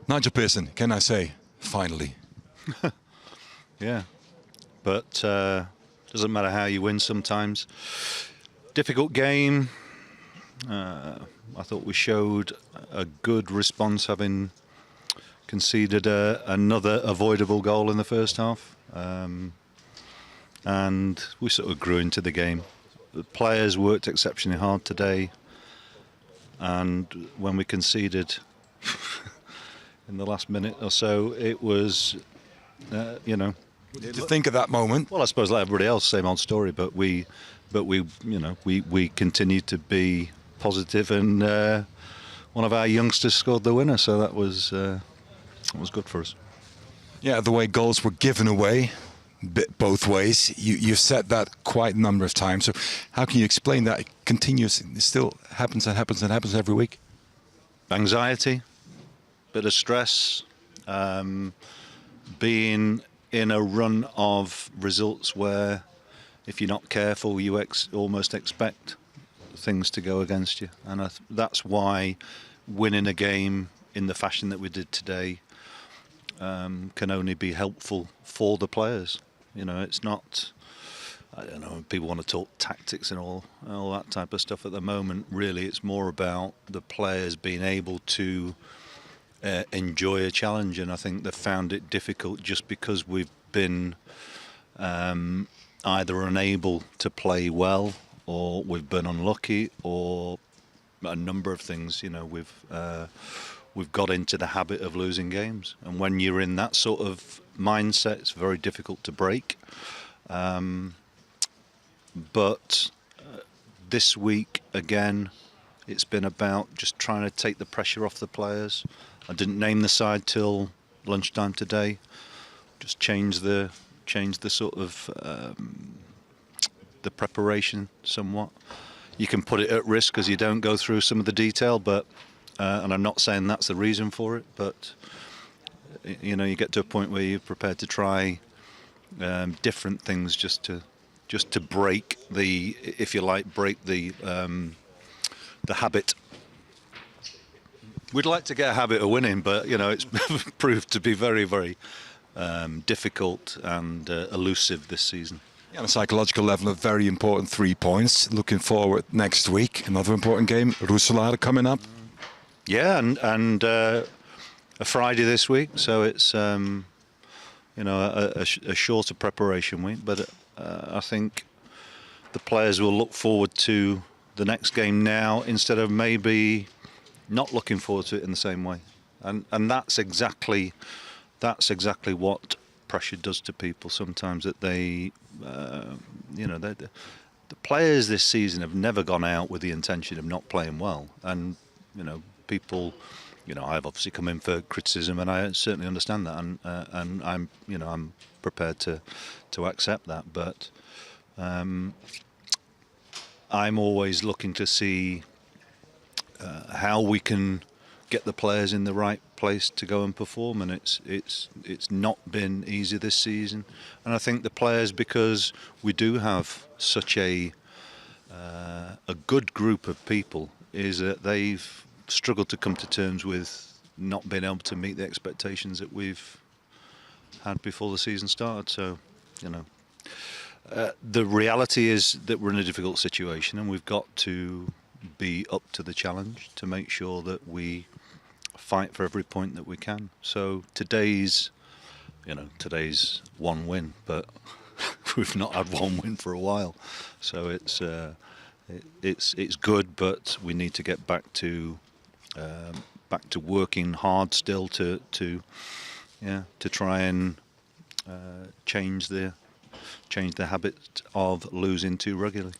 Nigel Pearson, can I say, finally? Yeah, but doesn't matter how you win sometimes. Difficult game. I thought we showed a good response, having conceded another avoidable goal in the first half. And we sort of grew into the game. The players worked exceptionally hard today, and when we conceded in the last minute or so, it was, What did you think of that moment? well, I suppose like everybody else, same old story. But we continued to be positive, and one of our youngsters scored the winner, so that was good for us. Yeah, the way goals were given away, both ways. You've said that quite a number of times. So how can you explain that? It continues. It still happens and happens and happens every week. Anxiety, bit of stress, being in a run of results where, if you're not careful, you almost expect things to go against you, and that's why winning a game in the fashion that we did today can only be helpful for the players. It's not, I don't know, people want to talk tactics and all that type of stuff at the moment. Really, it's more about the players being able to enjoy a challenge, and I think they've found it difficult just because we've been either unable to play well, or we've been unlucky, or a number of things. We've got into the habit of losing games, and when you're in that sort of mindset, it's very difficult to break. But this week again, it's been about just trying to take the pressure off the players. I didn't name the side till lunchtime today. Just change the sort of the preparation somewhat. You can put it at risk because you don't go through some of the detail, but and I'm not saying that's the reason for it, but you get to a point where you're prepared to try different things just to break the, if you like, break the habit. We'd like to get a habit of winning, but it's proved to be very, very difficult and elusive this season. On a psychological level, a very important 3 points. Looking forward next week, another important game. Roeselare coming up. Yeah, and a Friday this week, so it's a shorter preparation week. But I think the players will look forward to the next game now instead of maybe not looking forward to it in the same way. And that's exactly what pressure does to people sometimes. That the players this season have never gone out with the intention of not playing well, and people, I've obviously come in for criticism, and I certainly understand that, and I'm prepared to accept that. But I'm always looking to see how we can get the players in the right place to go and perform, and it's not been easy this season. And I think the players, because we do have such a good group of people, is that they've struggled to come to terms with not being able to meet the expectations that we've had before the season started. So, the reality is that we're in a difficult situation, and we've got to be up to the challenge to make sure that we fight for every point that we can. So today's one win, but we've not had one win for a while. So it's good, but we need to get back to working hard still to try and change the habit of losing too regularly.